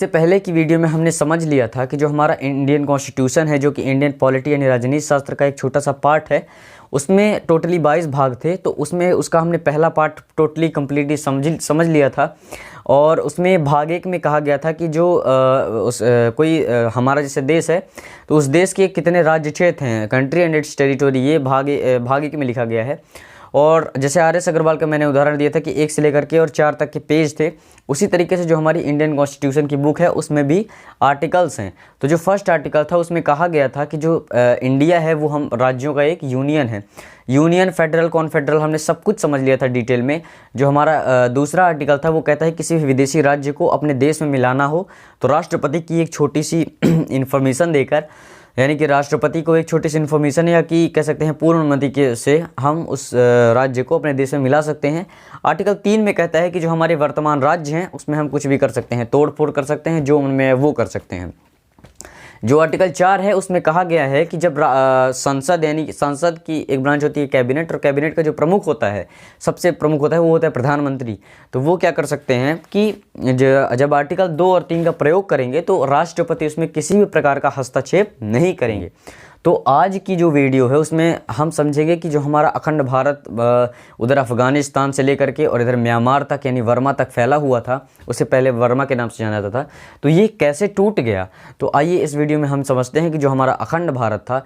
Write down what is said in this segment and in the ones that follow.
इससे पहले की वीडियो में हमने समझ लिया था कि जो हमारा इंडियन कॉन्स्टिट्यूशन है, जो कि इंडियन पॉलिटी यानी राजनीति शास्त्र का एक छोटा सा पार्ट है, उसमें टोटली 22 भाग थे। तो उसमें उसका हमने पहला पार्ट टोटली कम्प्लीटली समझ लिया था। और उसमें भाग 1 में कहा गया था कि जो हमारा जैसे देश है, तो उस देश के कितने राज्य क्षेत्र हैं, कंट्री एंड इट्स टेरिटोरी, ये भाग 1 में लिखा गया है। और जैसे आर.एस. अग्रवाल का मैंने उदाहरण दिया था कि 1 से लेकर के और 4 तक के पेज थे, उसी तरीके से जो हमारी इंडियन कॉन्स्टिट्यूशन की बुक है उसमें भी आर्टिकल्स हैं। तो जो फर्स्ट आर्टिकल था उसमें कहा गया था कि जो इंडिया है वो हम राज्यों का एक यूनियन है। यूनियन, फेडरल, कॉन्फेडरल, हमने सब कुछ समझ लिया था डिटेल में। जो हमारा दूसरा आर्टिकल था वो कहता है किसी भी विदेशी राज्य को अपने देश में मिलाना हो तो राष्ट्रपति की एक छोटी सी इन्फॉर्मेशन देकर, यानी कि राष्ट्रपति को एक छोटी सी इन्फॉर्मेशन या कि कह सकते हैं पूर्ण अनुमति के से हम उस राज्य को अपने देश में मिला सकते हैं। आर्टिकल 3 में कहता है कि जो हमारे वर्तमान राज्य हैं उसमें हम कुछ भी कर सकते हैं, तोड़ फोड़ कर सकते हैं, जो उनमें वो कर सकते हैं। जो आर्टिकल 4 है उसमें कहा गया है कि जब संसद, यानी संसद की एक ब्रांच होती है कैबिनेट, और कैबिनेट का जो प्रमुख होता है, सबसे प्रमुख होता है, वो होता है प्रधानमंत्री। तो वो क्या कर सकते हैं कि जब आर्टिकल 2 और 3 का प्रयोग करेंगे तो राष्ट्रपति उसमें किसी भी प्रकार का हस्तक्षेप नहीं करेंगे। तो आज की जो वीडियो है उसमें हम समझेंगे कि जो हमारा अखंड भारत उधर अफ़गानिस्तान से लेकर के और इधर म्यांमार तक यानी वर्मा तक फैला हुआ था, उससे पहले वर्मा के नाम से जाना जाता था, तो ये कैसे टूट गया। तो आइए इस वीडियो में हम समझते हैं कि जो हमारा अखंड भारत था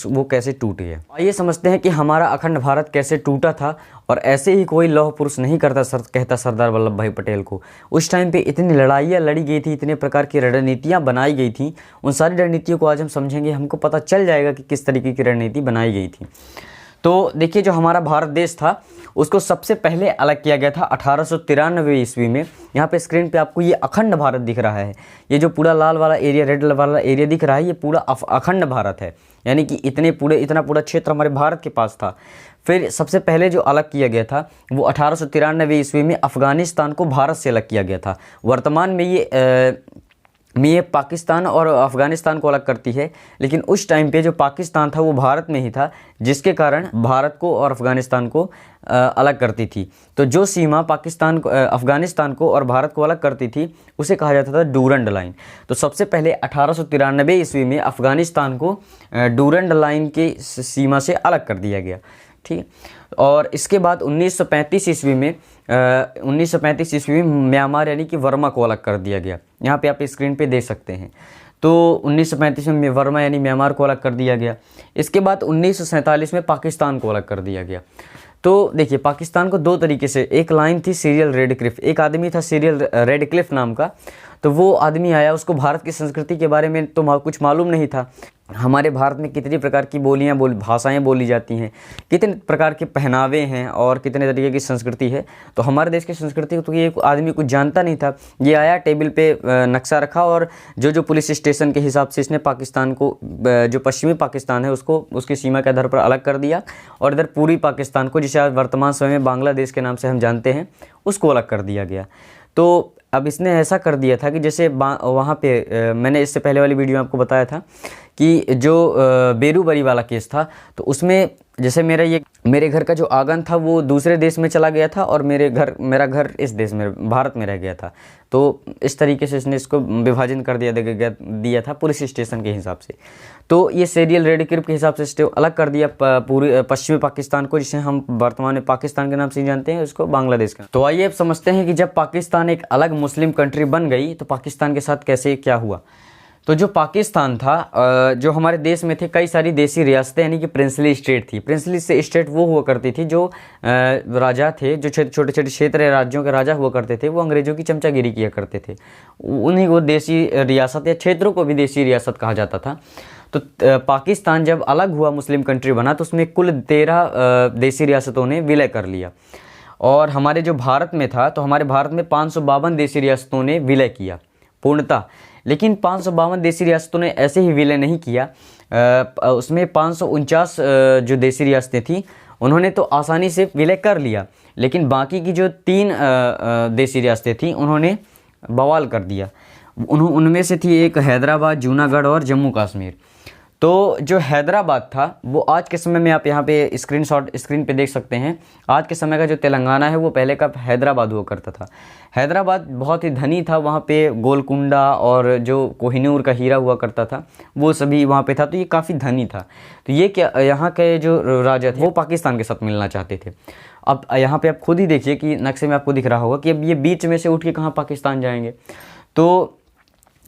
वो कैसे टूट गया। आइए समझते हैं कि हमारा अखंड भारत कैसे टूटा था। और ऐसे ही कोई लौह पुरुष नहीं कहता सरदार वल्लभ भाई पटेल को। उस टाइम पे इतनी लड़ाइयाँ लड़ी गई थी, इतने प्रकार की रणनीतियाँ बनाई गई थी। उन सारी रणनीतियों को आज हम समझेंगे, हमको पता चल जाएगा कि किस तरीके की रणनीति बनाई गई थी। तो देखिए, जो हमारा भारत देश था उसको सबसे पहले अलग किया गया था 1893 ईस्वी में। यहाँ पे स्क्रीन पे आपको ये अखंड भारत दिख रहा है। ये जो पूरा लाल वाला एरिया, रेड वाला एरिया दिख रहा है, ये पूरा अखंड भारत है, यानी कि इतना पूरा क्षेत्र हमारे भारत के पास था। फिर सबसे पहले जो अलग किया गया था वो 1893 ईस्वी में अफ़गानिस्तान को भारत से अलग किया गया था। वर्तमान में ये पाकिस्तान और अफ़गानिस्तान को अलग करती है, लेकिन उस टाइम पे जो पाकिस्तान था वो भारत में ही था, जिसके कारण भारत को और अफ़गानिस्तान को अलग करती थी। तो जो सीमा अफ़गानिस्तान को और भारत को अलग करती थी उसे कहा जाता था डूरंड लाइन। तो सबसे पहले 1893 ईस्वी में अफ़गानिस्तान को डूरंड लाइन की सीमा से अलग कर दिया गया, ठीक। और इसके बाद 1935 ईस्वी में म्यांमार यानी कि वर्मा को अलग कर दिया गया। यहाँ पे आप स्क्रीन पे देख सकते हैं। तो 1935 में वर्मा यानी म्यांमार को अलग कर दिया गया। इसके बाद 1947 में पाकिस्तान को अलग कर दिया गया। तो देखिए, पाकिस्तान को दो तरीके से, एक लाइन थी सीरियल रेडक्लिफ, एक आदमी था सीरियल रेडक्लिफ नाम का। तो वो आदमी आया, उसको भारत की संस्कृति के बारे में तो कुछ मालूम नहीं था। हमारे भारत में कितनी प्रकार की भाषाएं बोली जाती हैं, कितने प्रकार के पहनावे हैं और कितने तरीके की संस्कृति है। तो हमारे देश की संस्कृति को तो ये आदमी कुछ जानता नहीं था। ये आया, टेबल पे नक्शा रखा और जो पुलिस स्टेशन के हिसाब से इसने पाकिस्तान को, जो पश्चिमी पाकिस्तान है उसको उसकी सीमा के आधार पर अलग कर दिया, और इधर पूर्वी पाकिस्तान को, जिसे आज वर्तमान समय में बांग्लादेश के नाम से हम जानते हैं, उसको अलग कर दिया गया। तो अब इसने ऐसा कर दिया था कि जैसे वहाँ पे मैंने इससे पहले वाली वीडियो में आपको बताया था कि जो बेरूबरी वाला केस था, तो उसमें जैसे मेरे घर का जो आंगन था वो दूसरे देश में चला गया था और मेरा घर इस देश में, भारत में रह गया था। तो इस तरीके से इसने इसको विभाजन कर दिया था पुलिस स्टेशन के हिसाब से। तो ये सीरियल रेडक्लिफ के हिसाब से अलग कर दिया पूरे पश्चिमी पाकिस्तान को, जिसे हम वर्तमान में पाकिस्तान के नाम से जानते हैं, उसको बांग्लादेश का। तो आइए अब समझते हैं कि जब पाकिस्तान एक अलग मुस्लिम कंट्री बन गई तो पाकिस्तान के साथ कैसे क्या हुआ। तो जो पाकिस्तान था, जो हमारे देश में थे कई सारी देसी रियासतें, यानी कि प्रिंसली स्टेट थी। प्रिंसली स्टेट वो हुआ करती थी जो राजा थे, जो छोटे छोटे क्षेत्र राज्यों के राजा हुआ करते थे, वो अंग्रेजों की चमचागिरी किया करते थे। उन्हीं को देसी रियासत या क्षेत्रों को भी देसी रियासत कहा जाता था। तो पाकिस्तान जब अलग हुआ, मुस्लिम कंट्री बना, तो उसमें कुल 13 देसी रियासतों ने विलय कर लिया। और हमारे जो भारत में था, तो हमारे भारत में 552 देसी रियासतों ने विलय किया पूर्णतः। लेकिन 552 देसी रियासतों ने ऐसे ही विलय नहीं किया, उसमें 549 जो देसी रियासतें थीं उन्होंने तो आसानी से विलय कर लिया, लेकिन बाकी की जो 3 देसी रियासतें थीं उन्होंने बवाल कर दिया। उनमें से थी एक हैदराबाद, जूनागढ़ और जम्मू कश्मीर। तो जो हैदराबाद था वो आज के समय में, आप यहाँ पे स्क्रीन पे देख सकते हैं, आज के समय का जो तेलंगाना है वो पहले का हैदराबाद हुआ करता था। हैदराबाद बहुत ही धनी था, वहाँ पे गोलकुंडा और जो कोहिनूर का हीरा हुआ करता था वो सभी वहाँ पे था, तो ये काफ़ी धनी था। तो ये क्या, यहाँ के जो राजा थे वो पाकिस्तान के साथ मिलना चाहते थे। अब यहाँ पे आप खुद ही देखिए कि नक्शे में आपको दिख रहा होगा कि अब ये बीच में से उठ के कहाँ पाकिस्तान जाएंगे। तो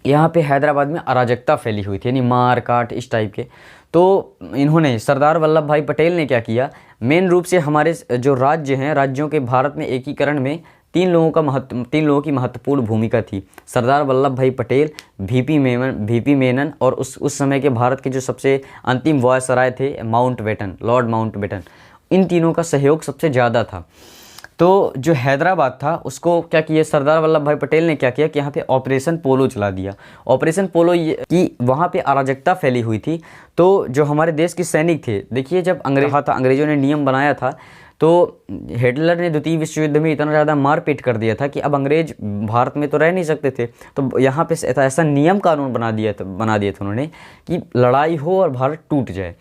यहाँ पे हैदराबाद में अराजकता फैली हुई थी, यानी मार काट इस टाइप के। तो इन्होंने, सरदार वल्लभ भाई पटेल ने क्या किया, मेन रूप से हमारे जो राज्य हैं, राज्यों के भारत में एकीकरण में तीन लोगों की महत्वपूर्ण भूमिका थी। सरदार वल्लभ भाई पटेल, वीपी मेनन और उस समय के भारत के जो सबसे अंतिम वायसराय थे लॉर्ड माउंटबेटन, इन तीनों का सहयोग सबसे ज़्यादा था। तो जो हैदराबाद था उसको क्या किया, सरदार वल्लभ भाई पटेल ने क्या किया कि यहाँ पे ऑपरेशन पोलो चला दिया। ऑपरेशन पोलो ये कि वहाँ पे अराजकता फैली हुई थी। तो जो हमारे देश के सैनिक थे, देखिए जब अंग्रेज़ों ने नियम बनाया था तो हिटलर ने द्वितीय विश्व युद्ध में इतना ज़्यादा मारपीट कर दिया था कि अब अंग्रेज भारत में तो रह नहीं सकते थे। तो यहाँ पे ऐसा नियम कानून बना दिया था उन्होंने कि लड़ाई हो और भारत टूट जाए।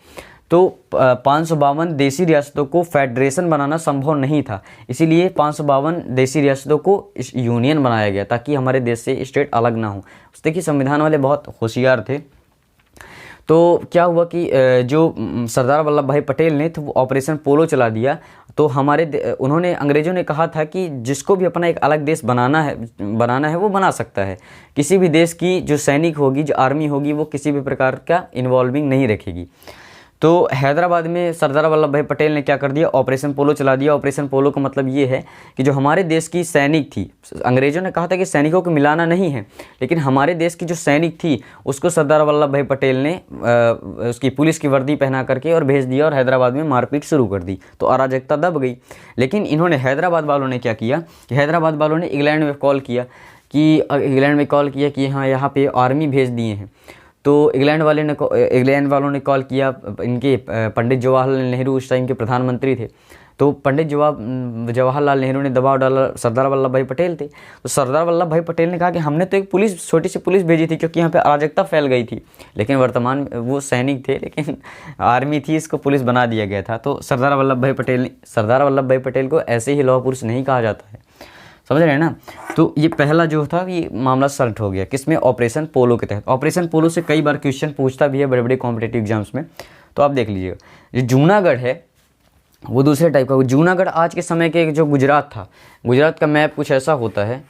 तो 552 देसी रियासतों को फेडरेशन बनाना संभव नहीं था, इसीलिए 552 देसी रियासतों को यूनियन बनाया गया ताकि हमारे देश से स्टेट अलग ना हो। देखिए संविधान वाले बहुत होशियार थे। तो क्या हुआ कि जो सरदार वल्लभ भाई पटेल ने तो वो ऑपरेशन पोलो चला दिया। तो उन्होंने, अंग्रेज़ों ने कहा था कि जिसको भी अपना एक अलग देश बनाना है वो बना सकता है। किसी भी देश की जो सैनिक होगी, जो आर्मी होगी, वो किसी भी प्रकार का इन्वॉल्विंग नहीं रखेगी। तो हैदराबाद में सरदार वल्लभ भाई पटेल ने क्या कर दिया, ऑपरेशन पोलो चला दिया। ऑपरेशन पोलो का मतलब ये है कि जो हमारे देश की सैनिक थी, अंग्रेज़ों ने कहा था कि सैनिकों को मिलाना नहीं है, लेकिन हमारे देश की जो सैनिक थी उसको सरदार वल्लभ भाई पटेल ने उसकी पुलिस की वर्दी पहना करके और भेज दिया और हैदराबाद में मारपीट शुरू कर दी। तो अराजकता दब गई। लेकिन इन्होंने, हैदराबाद वालों ने क्या किया कि हैदराबाद वालों ने इंग्लैंड में कॉल किया कि हाँ यहाँ पे आर्मी भेज दिए हैं। तो इंग्लैंड वालों ने कॉल किया, इनके पंडित जवाहरलाल नेहरू उस टाइम के प्रधानमंत्री थे। तो पंडित जवाहरलाल नेहरू ने दबाव डाला, सरदार वल्लभ भाई पटेल थे। तो सरदार वल्लभ भाई पटेल ने कहा कि हमने तो एक छोटी सी पुलिस भेजी थी क्योंकि यहाँ पे अराजकता फैल गई थी, लेकिन वर्तमान वो सैनिक थे लेकिन आर्मी थी, इसको पुलिस बना दिया गया था। तो सरदार वल्लभ भाई पटेल को ऐसे ही लौह पुरुष नहीं कहा जाता है, समझ रहे हैं ना। तो ये पहला जो था ये मामला सॉल्व हो गया, किसमें, ऑपरेशन पोलो के तहत। ऑपरेशन पोलो से कई बार क्वेश्चन पूछता भी है बड़े बड़े कॉम्पिटेटिव एग्जाम्स में। तो आप देख लीजिएगा, जो जूनागढ़ है वो दूसरे टाइप का। जूनागढ़ आज के समय के जो गुजरात था, गुजरात का मैप कुछ ऐसा होता है।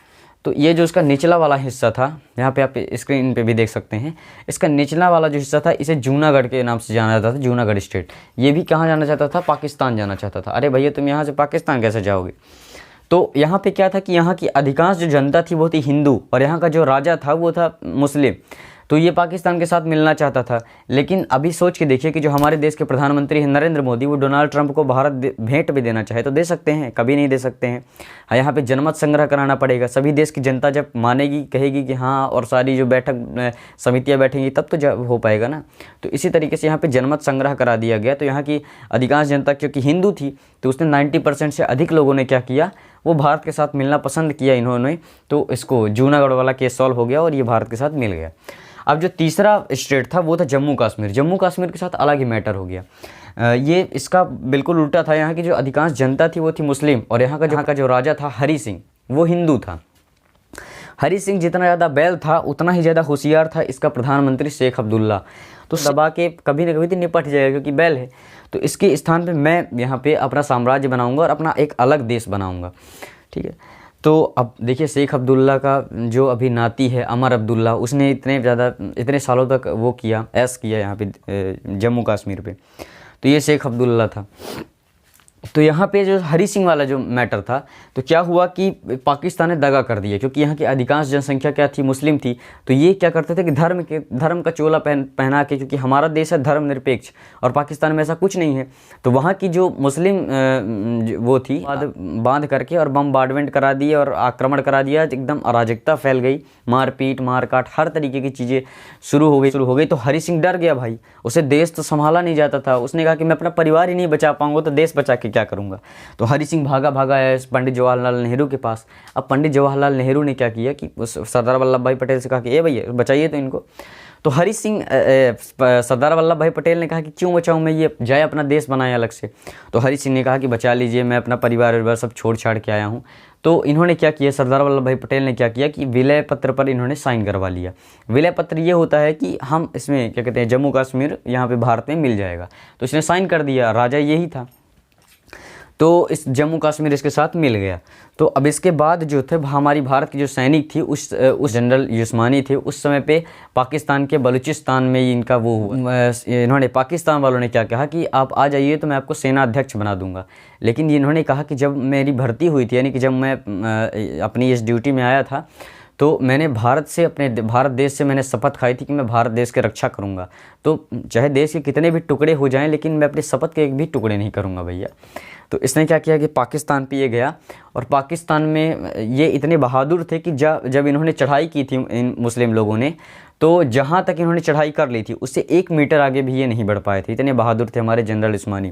तो ये जो इसका निचला वाला हिस्सा था, यहाँ पे आप स्क्रीन पे भी देख सकते हैं, इसका निचला वाला जो हिस्सा था इसे जूनागढ़ के नाम से जाना जाता था, जूनागढ़ स्टेट। ये भी कहाँ जाना चाहता था, पाकिस्तान जाना चाहता था। अरे भैया तुम यहाँ से पाकिस्तान कैसे जाओगे। तो यहाँ पे क्या था कि यहाँ की अधिकांश जो जनता थी वो थी हिंदू और यहाँ का जो राजा था वो था मुस्लिम। तो ये पाकिस्तान के साथ मिलना चाहता था। लेकिन अभी सोच के देखिए कि जो हमारे देश के प्रधानमंत्री हैं नरेंद्र मोदी, वो डोनाल्ड ट्रंप को भारत भेंट भी देना चाहे तो दे सकते हैं, कभी नहीं दे सकते हैं। यहाँ पे जनमत संग्रह कराना पड़ेगा। सभी देश की जनता जब मानेगी, कहेगी कि हाँ, और सारी जो समितियाँ बैठेंगी तब तो हो पाएगा ना। तो इसी तरीके से यहाँ पे जनमत संग्रह करा दिया गया। तो यहाँ की अधिकांश जनता क्योंकि हिंदू थी तो उसने 90% से अधिक लोगों ने क्या किया, वो भारत के साथ मिलना पसंद किया इन्होंने। तो इसको जूनागढ़ वाला केस सॉल्व हो गया और ये भारत के साथ मिल गया। अब जो तीसरा स्टेट था वो था जम्मू कश्मीर। जम्मू कश्मीर के साथ अलग ही मैटर हो गया। ये इसका बिल्कुल उल्टा था। यहाँ की जो अधिकांश जनता थी वो थी मुस्लिम और यहाँ का जो राजा था हरी सिंह, वो हिंदू था। हरी सिंह जितना ज़्यादा बैल था उतना ही ज़्यादा होशियार था इसका प्रधानमंत्री शेख अब्दुल्ला। तो दबा के कभी ना कभी तो निपट जाएगा क्योंकि बैल है। तो इसके स्थान पे मैं यहाँ पे अपना साम्राज्य बनाऊंगा और अपना एक अलग देश बनाऊंगा, ठीक है। तो अब देखिए शेख अब्दुल्ला का जो अभी नाती है अमर अब्दुल्ला, उसने इतने सालों तक वो किया, ऐश किया यहाँ पे जम्मू कश्मीर पे। तो ये शेख अब्दुल्ला था। तो यहाँ पे जो हरी सिंह वाला जो मैटर था, तो क्या हुआ कि पाकिस्तान ने दगा कर दिया क्योंकि यहाँ की अधिकांश जनसंख्या क्या थी, मुस्लिम थी। तो ये क्या करते थे कि धर्म का चोला पहना के, क्योंकि हमारा देश है धर्मनिरपेक्ष और पाकिस्तान में ऐसा कुछ नहीं है। तो वहाँ की जो मुस्लिम वो थी बांध करके और बमबार्डमेंट करा दिए और आक्रमण करा दिया। एकदम अराजकता फैल गई, मारपीट मारकाट हर तरीके की चीज़ें शुरू हो गई। तो हरी सिंह डर गया भाई, उसे देश तो संभाला नहीं जाता था। उसने कहा कि मैं अपना परिवार ही नहीं बचा पाऊंगा तो देश बचा के क्या करूंगा। तो हरी सिंह भागा आया पंडित जवाहरलाल नेहरू के पास। अब पंडित जवाहरलाल नेहरू ने क्या किया कि उस सरदार वल्लभ भाई पटेल से कहा कि ए भैया बचाइए तो इनको। तो हरि सिंह सरदार वल्लभ भाई पटेल ने कहा कि क्यों बचाऊं मैं, ये जाए अपना देश बनाए अलग से। तो हरि सिंह ने कहा कि बचा लीजिए, मैं अपना परिवार सब छोड़ छाड़ के आया हूँ। तो इन्होंने क्या किया, सरदार वल्लभ भाई पटेल ने क्या किया कि विलय पत्र पर इन्होंने साइन करवा लिया। विलय पत्र ये होता है कि हम इसमें क्या कहते हैं, जम्मू कश्मीर यहाँ पे भारत में मिल जाएगा। तो इसने साइन कर दिया, राजा यही था, तो इस जम्मू कश्मीर इसके साथ मिल गया। तो अब इसके बाद जो थे हमारी भारत की जो सैनिक थी, उस जनरल युस्मानी थे, उस समय पे पाकिस्तान के बलूचिस्तान में इनका वो हुआ। इन्होंने पाकिस्तान वालों ने क्या कहा कि आप आ जाइए तो मैं आपको सेना अध्यक्ष बना दूंगा। लेकिन इन्होंने कहा कि जब मेरी भर्ती हुई थी, यानी कि जब मैं अपनी इस ड्यूटी में आया था, तो मैंने भारत से, अपने भारत देश से मैंने शपथ खाई थी कि मैं भारत देश की रक्षा करूंगा। तो चाहे देश के कितने भी टुकड़े हो जाएं, लेकिन मैं अपनी शपथ के एक भी टुकड़े नहीं करूंगा भैया। तो इसने क्या किया कि पाकिस्तान पे ये गया, और पाकिस्तान में ये इतने बहादुर थे कि जब इन्होंने चढ़ाई की थी, इन मुस्लिम लोगों ने, तो जहाँ तक इन्होंने चढ़ाई कर ली थी उससे 1 मीटर आगे भी ये नहीं बढ़ पाए थे, इतने बहादुर थे हमारे जनरल उस्मानी।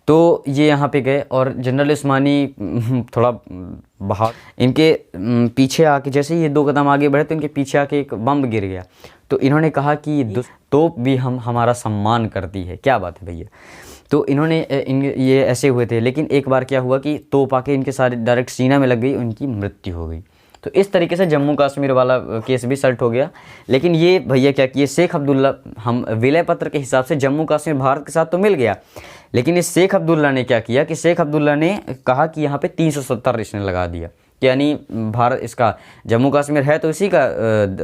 तो ये यहाँ पे गए और जनरल उस्मानी थोड़ा इनके पीछे आके, जैसे ये 2 कदम आगे बढ़े तो इनके पीछे आके एक बम गिर गया। तो इन्होंने कहा कि तोप भी हमारा सम्मान करती है। क्या बात है भैया। तो इन्होंने ये ऐसे हुए थे, लेकिन एक बार क्या हुआ कि तोप आके इनके सारे डायरेक्ट सीना में लग गई, उनकी मृत्यु हो गई। तो इस तरीके से जम्मू कश्मीर वाला केस भी सल्ट हो गया। लेकिन ये भैया क्या किए, शेख अब्दुल्ला, हम विलय पत्र के हिसाब से जम्मू कश्मीर भारत के साथ तो मिल गया, लेकिन इस शेख अब्दुल्ला ने क्या किया कि शेख अब्दुल्ला ने कहा कि यहाँ पे 370 इसने लगा दिया, यानी भारत, इसका जम्मू कश्मीर है तो इसी का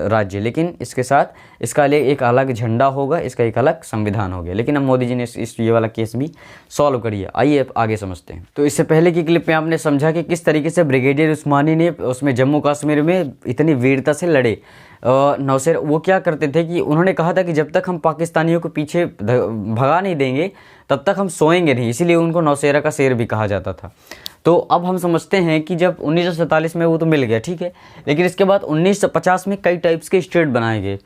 राज्य, लेकिन इसके साथ इसका लिए एक अलग झंडा होगा, इसका एक अलग संविधान हो गया। लेकिन अब मोदी जी ने ये वाला केस भी सॉल्व कर दिया। आइए अब आगे समझते हैं। तो इससे पहले की क्लिप में आपने समझा कि किस तरीके से ब्रिगेडियर उस्मानी ने उसमें जम्मू कश्मीर में इतनी वीरता से लड़े। नौशेरा वो क्या करते थे कि उन्होंने कहा था कि जब तक हम पाकिस्तानियों को पीछे भगा नहीं देंगे तब तक हम सोएंगे नहीं, इसीलिए उनको नौशेरा का शेर भी कहा जाता था। तो अब हम समझते हैं कि जब 1947 में वो तो मिल गया, ठीक है, लेकिन इसके बाद 1950 में कई टाइप्स के स्टेट बनाए गए।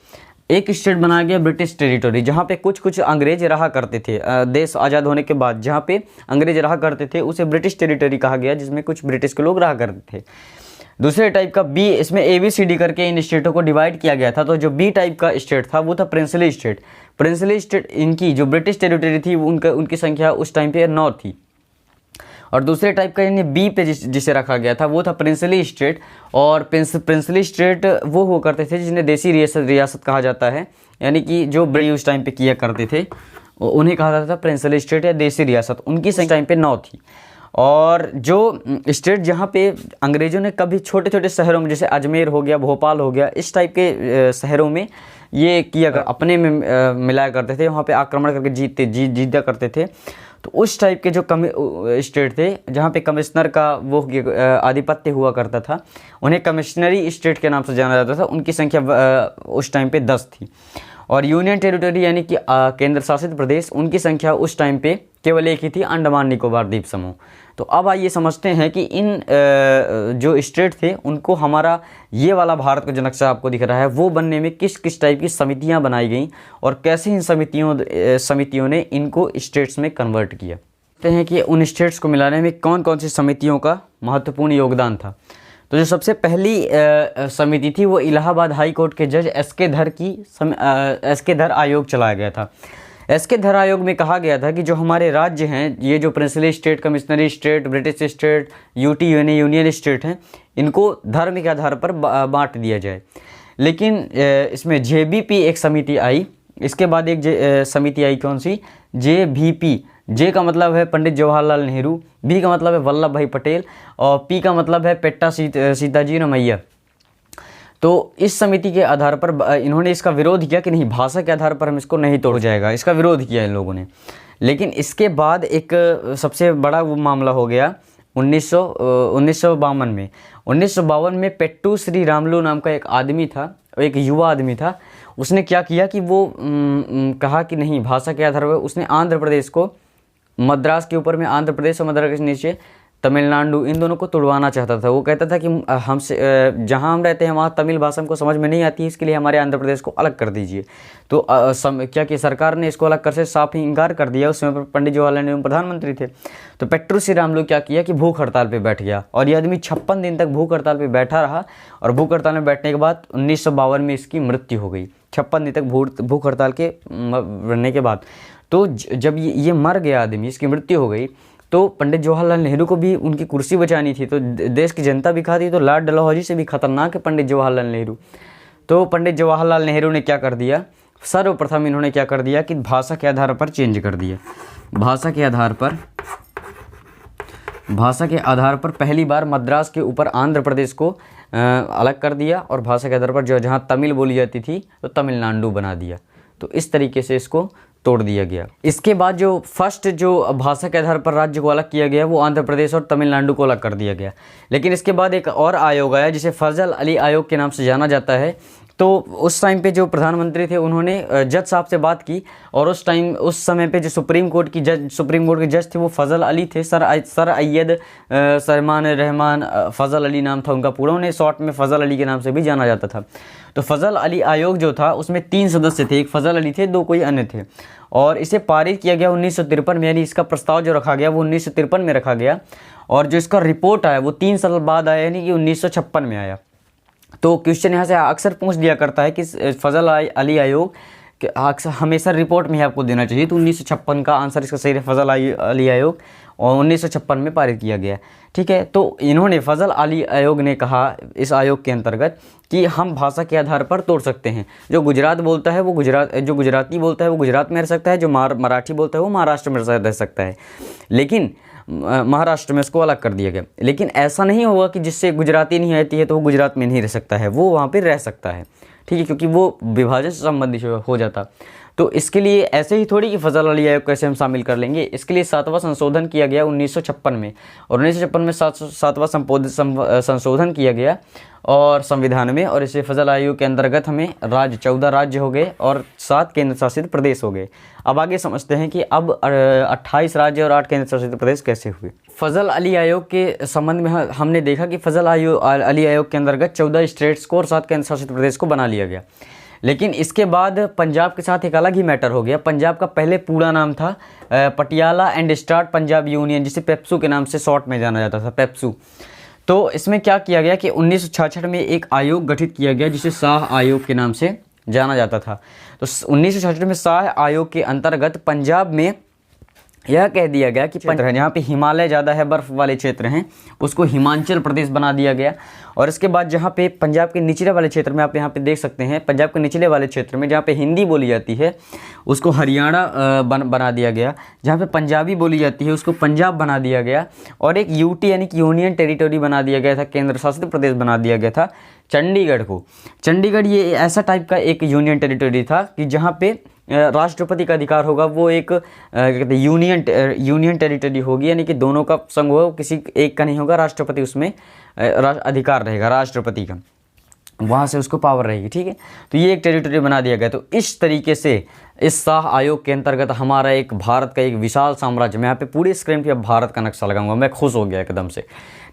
एक स्टेट बनाया गया ब्रिटिश टेरिटरी, जहाँ पे कुछ अंग्रेज रहा करते थे। देश आज़ाद होने के बाद जहाँ पे अंग्रेज रहा करते थे उसे ब्रिटिश टेरिटरी कहा गया, जिसमें कुछ ब्रिटिश के लोग रहा करते थे। दूसरे टाइप का बी, इसमें ABCD करके इन स्टेटों को डिवाइड किया गया था। तो जो बी टाइप का स्टेट था वो था प्रिंसली स्टेट। प्रिंसली स्टेट, इनकी जो ब्रिटिश टेरिटरी थी उनकी संख्या उस टाइम पे 9 थी। और दूसरे टाइप का इन्हें बी पे जिसे रखा गया था वो था प्रिंसली स्टेट। और प्रिंसली स्टेट वो हुआ करते थे जिन्हें देसी रियासत कहा जाता है, यानी कि जो ब्रिटिश उस टाइम पे किया करते थे उन्हें कहा जाता था प्रिंसली स्टेट या देसी रियासत। उनकी संख्या टाइम पे 9 थी। और जो स्टेट जहाँ पे अंग्रेज़ों ने कभी छोटे छोटे शहरों में, जैसे अजमेर हो गया, भोपाल हो गया, इस टाइप के शहरों में ये किया अपने में मिलाया करते थे, वहाँ पे आक्रमण करके जीता करते थे। तो उस टाइप के जो स्टेट थे जहाँ पे कमिश्नर का वो आधिपत्य हुआ करता था, उन्हें कमिश्नरी स्टेट के नाम से जाना जाता था। उनकी संख्या उस टाइम पे 10 थी। और यूनियन टेरिटरी यानी कि केंद्र शासित प्रदेश, उनकी संख्या उस टाइम पे केवल एक ही थी, अंडमान निकोबार द्वीप समूह। तो अब आइए समझते हैं कि इन जो स्टेट थे उनको हमारा ये वाला भारत का जो नक्शा आपको दिख रहा है वो बनने में किस किस टाइप की समितियां बनाई गई और कैसे इन समितियों ने इनको स्टेट्स में कन्वर्ट किया। देखते हैं कि उन स्टेट्स को मिलाने में कौन कौन सी समितियों का महत्वपूर्ण योगदान था। तो जो सबसे पहली समिति थी वो इलाहाबाद हाई कोर्ट के जज एस.के. धर आयोग चलाया गया था। एस.के. धर आयोग में कहा गया था कि जो हमारे राज्य हैं, ये जो princely state, commissionary state, British state, UT यानी यूनियन स्टेट हैं, इनको धर्म के आधार पर बांट दिया जाए। लेकिन इसमें JBP एक समिति आई। इसके बाद एक समिति आई, कौन सी, JVP। जे का मतलब है पंडित जवाहरलाल नेहरू, बी का मतलब है वल्लभ भाई पटेल और पी का मतलब है पेट्टा सीताजी रमैया। तो इस समिति के आधार पर इन्होंने इसका विरोध किया कि नहीं, भाषा के आधार पर हम इसको नहीं तोड़ जाएगा, इसका विरोध किया इन लोगों ने। लेकिन इसके बाद एक सबसे बड़ा वो मामला हो गया 1952 में। 1952 में पेट्टू श्री रामलू नाम का एक आदमी था, एक युवा आदमी था। उसने क्या किया कि वो कहा कि नहीं, भाषा के आधार पर उसने आंध्र प्रदेश को, मद्रास के ऊपर में आंध्र प्रदेश और मद्रास के नीचे तमिलनाडु, इन दोनों को तुड़वाना चाहता था। वो कहता था कि हमसे जहाँ हम रहते हैं वहाँ तमिल भाषा हमको समझ में नहीं आती है, इसके लिए हमारे आंध्र प्रदेश को अलग कर दीजिए। तो क्या कि सरकार ने इसको अलग कर से साफ ही इनकार कर दिया। उस समय पर पंडित जवाहरलाल नेहरू प्रधानमंत्री थे। तो पेट्रू श्रीरामुलु क्या किया कि भूख हड़ताल पर बैठ गया, और ये आदमी 56 दिन तक भूख हड़ताल पर बैठा रहा। और भूख हड़ताल में बैठने के बाद 1952 में इसकी मृत्यु हो गई, 56 दिन तक भूख हड़ताल के रहने के बाद। तो जब ये मर गया आदमी, इसकी मृत्यु हो गई, तो पंडित जवाहरलाल नेहरू को भी उनकी कुर्सी बचानी थी, तो देश की जनता भी खाती, तो लॉर्ड डलहौजी से भी खतरनाक है पंडित जवाहरलाल नेहरू। तो पंडित जवाहरलाल नेहरू ने क्या कर दिया, सर्वप्रथम इन्होंने क्या कर दिया कि भाषा के आधार पर चेंज कर दिया। भाषा के आधार पर पहली बार मद्रास के ऊपर आंध्र प्रदेश को अलग कर दिया, और भाषा के आधार पर जो जहाँ तमिल बोली जाती थी तो तमिलनाडु बना दिया। तो इस तरीके से इसको तोड़ दिया गया। इसके बाद जो फर्स्ट जो भाषा के आधार पर राज्य को अलग किया गया वो आंध्र प्रदेश और तमिलनाडु को अलग कर दिया गया। लेकिन इसके बाद एक और आयोग आया जिसे फजल अली आयोग के नाम से जाना जाता है। तो उस टाइम पे जो प्रधानमंत्री थे उन्होंने जज साहब से बात की, और उस समय पे जो सुप्रीम कोर्ट के जज थे वो फजल अली थे, सर अय्यद सरमान रहमान फजल अली नाम था उनका पूरा, उन्हें शॉर्ट में फजल अली के नाम से भी जाना जाता था। तो फजल अली आयोग जो था उसमें 3 सदस्य थे, एक फजल अली थे, 2 कोई अन्य थे, और इसे पारित किया गया 1953 में, यानी इसका प्रस्ताव जो रखा गया वो 1953 में रखा गया, और जो इसका रिपोर्ट आया वो 3 साल बाद आया, यानी कि 1956 में आया। तो क्वेश्चन यहाँ से अक्सर पूछ दिया करता है कि फजल अली आयोग अक्सर हमेशा रिपोर्ट में ही आपको देना चाहिए, तो 1956 का आंसर इसका सही है, फजल अली आयोग, और 1956 में पारित किया गया। ठीक है, तो इन्होंने फजल अली आयोग ने कहा इस आयोग के अंतर्गत कि हम भाषा के आधार पर तोड़ सकते हैं। जो गुजरात बोलता है वो जो गुजराती बोलता है वो गुजरात में रह सकता है, जो मराठी बोलता है वो महाराष्ट्र में रह सकता है, लेकिन महाराष्ट्र में इसको अलग कर दिया गया। लेकिन ऐसा नहीं होगा कि जिससे गुजराती नहीं आती है तो वो गुजरात में नहीं रह सकता है, वो वहाँ पर रह सकता है। ठीक है, क्योंकि वो विभाजन से संबंधित हो जाता। तो इसके लिए ऐसे ही थोड़ी कि फजल अली आयोग कैसे हम शामिल कर लेंगे, इसके लिए 7वां संशोधन किया गया 1956 में, और 1956 में 7वां संशोधन किया गया और संविधान में, और इसे फजल आयोग के अंतर्गत हमें 14 राज्य हो गए और 7 केंद्र शासित प्रदेश हो गए। अब आगे समझते हैं कि अब 28 राज्य और 8 केंद्र शासित प्रदेश कैसे हुए। फजल अली आयोग के संबंध में हमने देखा कि फजल अली आयोग के अंतर्गत 14 स्टेट्स को और 7 केंद्र शासित प्रदेश को बना लिया गया। लेकिन इसके बाद पंजाब के साथ एक अलग ही मैटर हो गया। पंजाब का पहले पूरा नाम था Patiala and start Punjab union, जिसे पेप्सू के नाम से शॉर्ट में जाना जाता था, पेप्सू। तो इसमें क्या किया गया कि 1966 में एक आयोग गठित किया गया जिसे शाह आयोग के नाम से जाना जाता था। तो 1966 में शाह आयोग के अंतर्गत पंजाब में यह कह दिया गया कि जहाँ पे हिमालय ज़्यादा है, बर्फ़ वाले क्षेत्र हैं, उसको हिमाचल प्रदेश बना दिया गया। और इसके बाद जहाँ पे पंजाब के निचले वाले क्षेत्र में, आप यहाँ पे देख सकते हैं, पंजाब के निचले वाले क्षेत्र में जहाँ पे हिंदी बोली जाती है उसको हरियाणा बना दिया गया। जहाँ पे पंजाबी बोली जाती है उसको पंजाब बना दिया गया। और एक यूटी यानी कि यूनियन टेरिटरी बना दिया गया था, केंद्र शासित प्रदेश बना दिया गया था चंडीगढ़ को। चंडीगढ़ ये ऐसा टाइप का एक यूनियन टेरिटरी था कि जहाँ पे राष्ट्रपति का अधिकार होगा, वो एक कहते यूनियन टेरिटरी होगी, यानी कि दोनों का संघ होगा, किसी एक का नहीं होगा। राष्ट्रपति उसमें अधिकार रहेगा राष्ट्रपति का, वहाँ से उसको पावर रहेगी। ठीक है, तो ये एक टेरिटरी बना दिया गया। तो इस तरीके से इस शाह आयोग के अंतर्गत हमारा एक भारत का एक विशाल साम्राज्य, मैं यहाँ पे पूरी स्क्रीन पे भारत का नक्शा लगाऊंगा, मैं खुश हो गया एकदम से।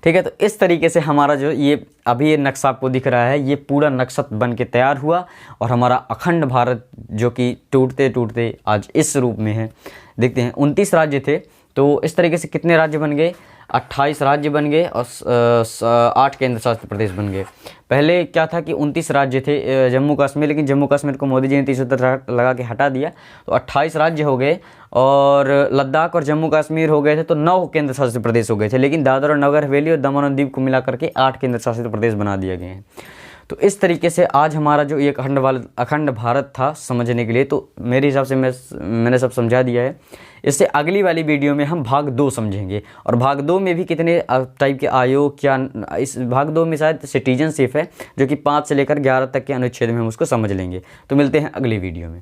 ठीक है, तो इस तरीके से हमारा जो ये अभी ये नक्शा आपको दिख रहा है, ये पूरा नक्शा बन के तैयार हुआ, और हमारा अखंड भारत जो कि टूटते टूटते आज इस रूप में है। देखते हैं 29 राज्य थे, तो इस तरीके से कितने राज्य बन गए, 28 राज्य बन गए और 8 केंद्र शासित प्रदेश बन गए। पहले क्या था कि 29 राज्य थे जम्मू कश्मीर, लेकिन जम्मू कश्मीर को मोदी जी ने 370 लगा के हटा दिया, तो 28 राज्य हो गए, और लद्दाख और जम्मू कश्मीर हो गए थे तो 9 केंद्र शासित प्रदेश हो गए थे। लेकिन दादर और नगर हवेली और दमन और दीव को मिला करके 8 केंद्र शासित प्रदेश बना दिए गए हैं। तो इस तरीके से आज हमारा जो ये अखंड भारत था समझने के लिए, तो मेरे हिसाब से मैंने सब समझा दिया है। इससे अगली वाली वीडियो में हम भाग 2 समझेंगे, और भाग 2 में भी कितने टाइप के आयोग, क्या इस भाग 2 में शायद सिटीजनशिप है जो कि 5 से लेकर 11 तक के अनुच्छेद में हम उसको समझ लेंगे। तो मिलते हैं अगली वीडियो में।